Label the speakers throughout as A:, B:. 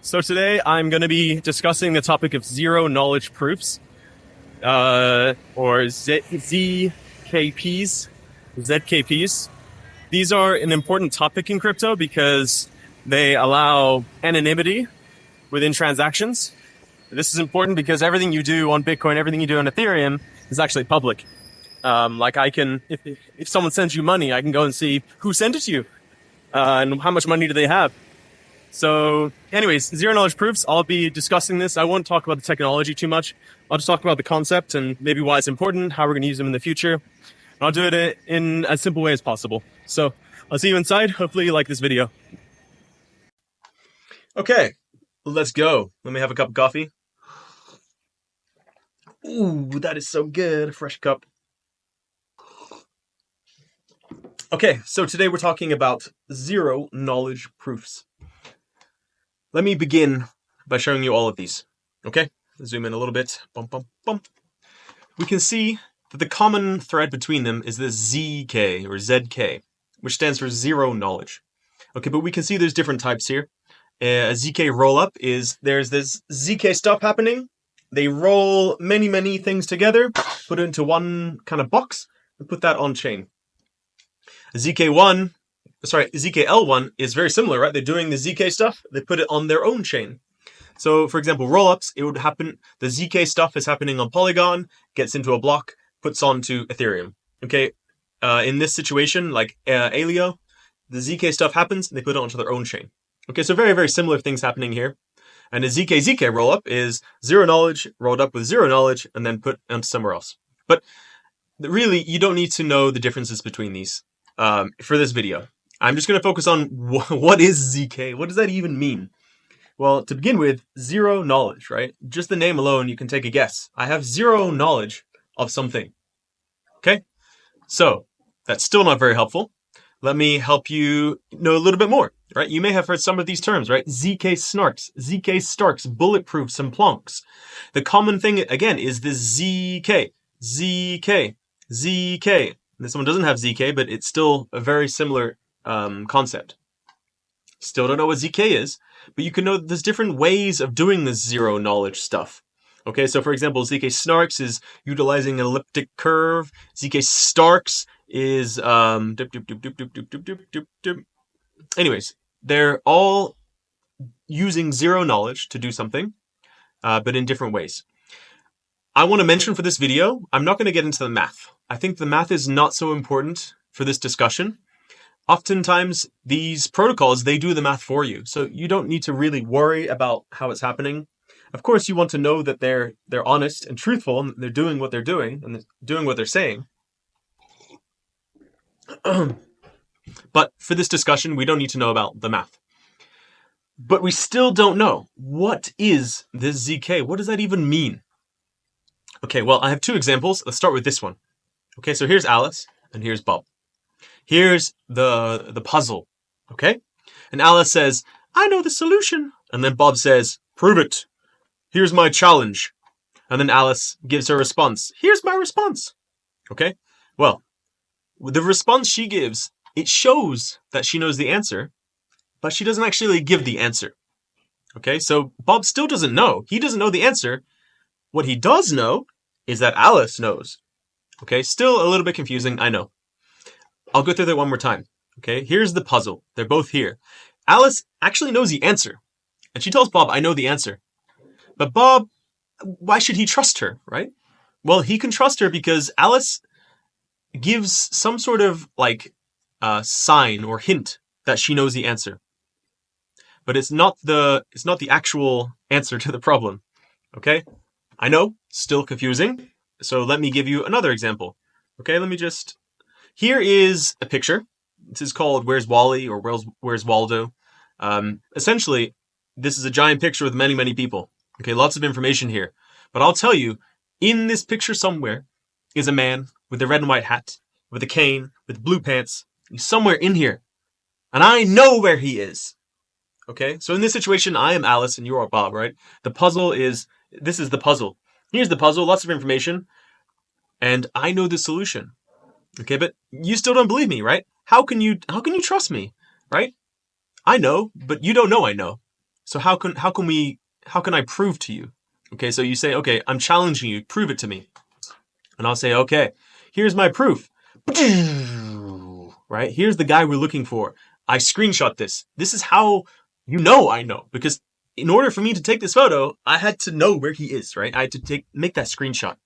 A: So today I'm going to be discussing the topic of zero knowledge proofs, or ZKPs. These are an important topic in crypto because they allow anonymity within transactions. This is important because everything you do on Bitcoin, everything you do on Ethereum is actually public. Like I can, if someone sends you money, I can go and see who sent it to you, and how much money do they have. So anyways, zero knowledge proofs, I'll be discussing this. I won't talk about the technology too much. I'll just talk about the concept and maybe why it's important, how we're going to use them in the future. And I'll do it in as simple way as possible. So I'll see you inside. Hopefully you like this video. Okay, let's go. Let me have a cup of coffee. Ooh, that is so good. A fresh cup. Okay, so today we're talking about zero knowledge proofs. Let me begin by showing you all of these. Okay, zoom in a little bit. Bum, bum, bum. We can see that the common thread between them is this ZK or ZK, which stands for zero knowledge. Okay, but we can see there's different types here. A ZK rollup is there's this ZK stuff happening. They roll many things together, put it into one kind of box, and put that on chain. ZKL1 is very similar, right? They're doing the ZK stuff, they put it on their own chain. So, for example, rollups, it would happen, the ZK stuff is happening on Polygon, gets into a block, puts onto Ethereum. Okay, in this situation, like Alio, the ZK stuff happens, they put it onto their own chain. Okay, so very similar things happening here. And a ZK rollup is zero knowledge rolled up with zero knowledge and then put onto somewhere else. But really, you don't need to know the differences between these for this video. I'm just going to focus on what is ZK? What does that even mean? Well, to begin with, zero knowledge, right? Just the name alone, you can take a guess. I have zero knowledge of something. Okay? So, that's still not very helpful. Let me help you know a little bit more, right? You may have heard some of these terms, right? zkSNARKs, zkSTARKs, bulletproofs, and plonks. The common thing, again, is this ZK. This one doesn't have ZK, but it's still a very similar concept. Still don't know what ZK is, but you can know that there's different ways of doing this zero knowledge stuff. Okay, so for example, zkSNARKs is utilizing an elliptic curve. zkSTARKs is anyways, they're all using zero knowledge to do something, but in different ways. I want to mention for this video, I'm not going to get into the math. I think the math is not so important for this discussion. Oftentimes, these protocols, they do the math for you. So you don't need to really worry about how it's happening. Of course, you want to know that they're honest and truthful and they're doing what they're doing and doing what they're saying. But for this discussion, we don't need to know about the math. But we still don't know. What is this ZK? What does that even mean? Okay, well, I have two examples. Let's start with this one. Okay, so here's Alice and here's Bob. Here's the puzzle, okay? And Alice says, I know the solution. And then Bob says, prove it. Here's my challenge. And then Alice gives her response. Here's my response. Okay? Well, the response she gives, it shows that she knows the answer, but she doesn't actually give the answer. Okay? So Bob still doesn't know. He doesn't know the answer. What he does know is that Alice knows. Okay? Still a little bit confusing, I know. I'll go through that one more time. Okay, here's the puzzle. They're both here. Alice actually knows the answer. And she tells Bob, I know the answer. But Bob, why should he trust her, right? Well, he can trust her because Alice gives some sort of sign or hint that she knows the answer. But it's not the actual answer to the problem. Okay? I know, still confusing. So let me give you another example. Okay, here is a picture. This is called Where's Wally or Where's Waldo. Essentially, this is a giant picture with many people. Okay, lots of information here. But I'll tell you, in this picture somewhere is a man with a red and white hat, with a cane, with blue pants. He's somewhere in here. And I know where he is. Okay, so in this situation, I am Alice and you are Bob, right? This is the puzzle. Here's the puzzle, lots of information. And I know the solution. Okay, but you still don't believe me, right? How can you trust me, right? I know, but you don't know I know. So how can I prove to you? Okay, so you say, okay, I'm challenging you, prove it to me. And I'll say, okay, here's my proof. Right? Here's the guy we're looking for. I screenshot this. This is how I know. Because in order for me to take this photo, I had to know where he is, right? I had to make that screenshot.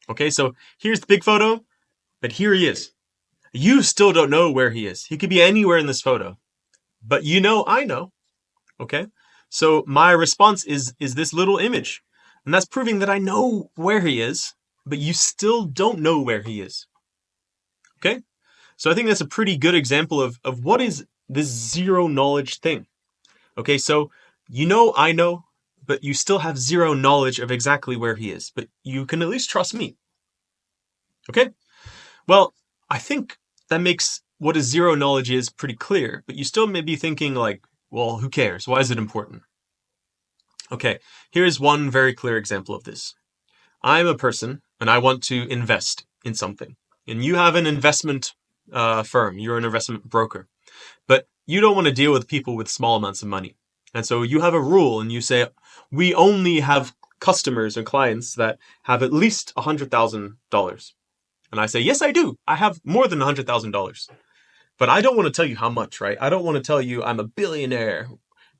A: Okay, so here's the big photo, but here he is. You still don't know where he is. He could be anywhere in this photo. But I know. Okay? So my response is this little image. And that's proving that I know where he is, but you still don't know where he is. Okay? So I think that's a pretty good example of what is this zero knowledge thing. Okay, so I know, but you still have zero knowledge of exactly where he is. But you can at least trust me. Okay? Well, I think that makes what a zero knowledge is pretty clear, but you still may be thinking like, well, who cares? Why is it important? Okay, here's one very clear example of this. I'm a person and I want to invest in something. And you have an investment firm, you're an investment broker, but you don't want to deal with people with small amounts of money. And so you have a rule and you say, we only have customers and clients that have at least $100,000. And I say, yes, I do. I have more than $100,000. But I don't want to tell you how much, right? I don't want to tell you I'm a billionaire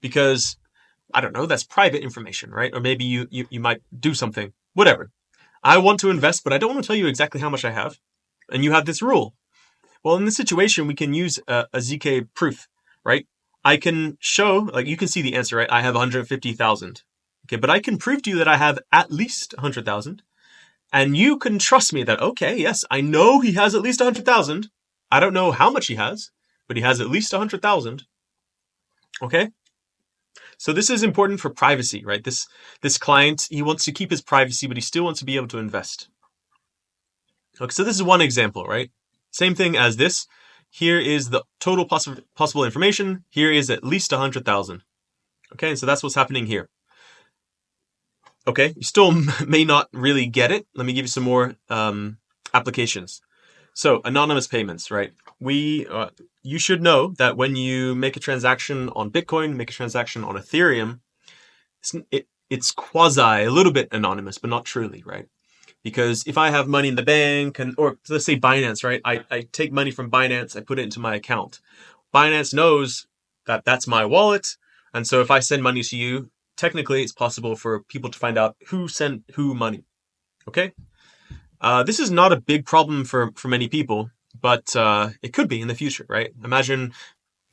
A: because, I don't know, that's private information, right? Or maybe you might do something, whatever. I want to invest, but I don't want to tell you exactly how much I have. And you have this rule. Well, in this situation, we can use a ZK proof, right? I can show, like you can see the answer, right? I have 150,000. Okay, but I can prove to you that I have at least 100,000. And you can trust me that, okay, yes, I know he has at least 100,000. I don't know how much he has, but he has at least 100,000. Okay? So this is important for privacy, right? This client, he wants to keep his privacy, but he still wants to be able to invest. Okay, so this is one example, right? Same thing as this. Here is the total possible information. Here is at least 100,000. Okay, so that's what's happening here. Okay, you still may not really get it. Let me give you some more applications. So anonymous payments, right? You should know that when you make a transaction on Bitcoin, make a transaction on Ethereum, it's quasi a little bit anonymous, but not truly, right? Because if I have money in the bank, or let's say Binance, right? I take money from Binance, I put it into my account. Binance knows that that's my wallet, and so if I send money to you, technically it's possible for people to find out who sent who money. Okay? This is not a big problem for many people, but it could be in the future, right? Imagine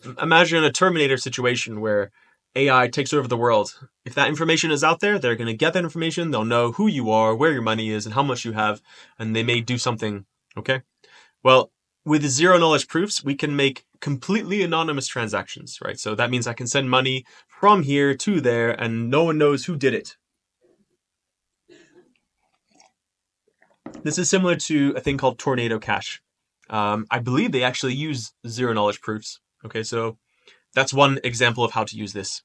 A: a Terminator situation where AI takes over the world. If that information is out there, they're going to get that information. They'll know who you are, where your money is, and how much you have, and they may do something. Okay? Well, with zero knowledge proofs, we can make completely anonymous transactions, right? So that means I can send money from here to there, and no one knows who did it. This is similar to a thing called Tornado Cash. I believe they actually use zero knowledge proofs. Okay, so that's one example of how to use this.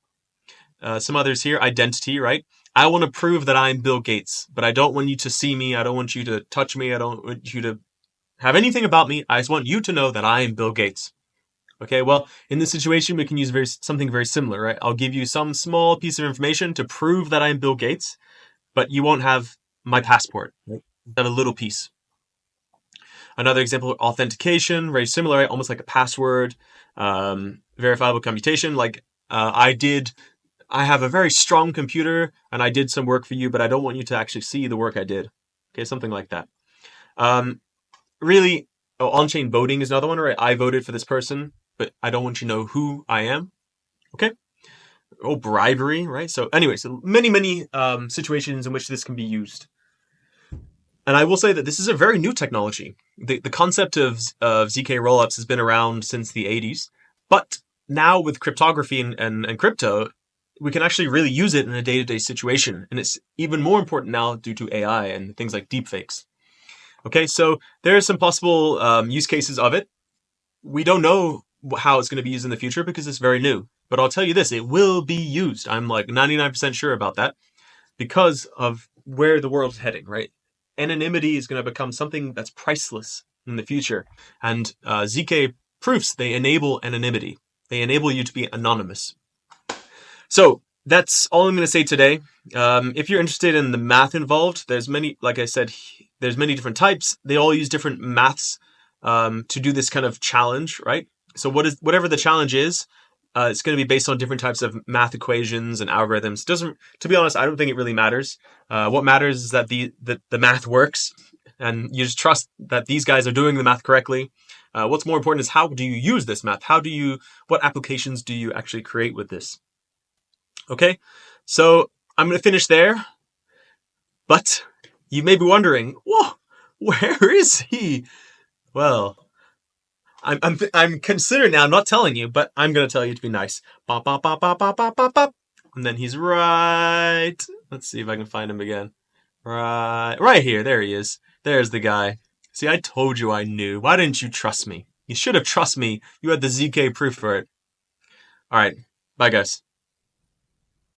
A: Some others here, identity, right? I want to prove that I'm Bill Gates, but I don't want you to see me. I don't want you to touch me. I don't want you to have anything about me. I just want you to know that I am Bill Gates. Okay, well, in this situation, we can use something very similar, right? I'll give you some small piece of information to prove that I'm Bill Gates, but you won't have my passport. Right? Have a little piece. Another example, authentication, very similar, right? Almost like a password, verifiable computation. Like I have a very strong computer and I did some work for you, but I don't want you to actually see the work I did. Okay, something like that. Really, on-chain voting is another one, right? I voted for this person, but I don't want you to know who I am. Okay? Bribery, right? So anyway, so many situations in which this can be used. And I will say that this is a very new technology. The concept of ZK rollups has been around since the 80s, but now with cryptography and crypto, we can actually really use it in a day-to-day situation. And it's even more important now due to AI and things like deepfakes. Okay, so there are some possible use cases of it. We don't know how it's going to be used in the future because it's very new. But I'll tell you this, it will be used. I'm like 99% sure about that because of where the world's heading, right? Anonymity is going to become something that's priceless in the future. And ZK proofs, they enable anonymity. They enable you to be anonymous. So that's all I'm going to say today. If you're interested in the math involved, there's many, like I said, there's many different types. They all use different maths to do this kind of challenge, right? So whatever the challenge is, it's going to be based on different types of math equations and algorithms. To be honest, I don't think it really matters. What matters is that the math works, and you just trust that these guys are doing the math correctly. What's more important is how do you use this math? What applications do you actually create with this? Okay, so I'm going to finish there, but you may be wondering, whoa, where is he? Well, I'm considering now. I'm not telling you, but I'm going to tell you to be nice. Bop, bop, bop, bop, bop, bop, bop, bop. And then he's right. Let's see if I can find him again. Right here. There he is. There's the guy. See, I told you I knew. Why didn't you trust me? You should have trusted me. You had the ZK proof for it. All right. Bye, guys.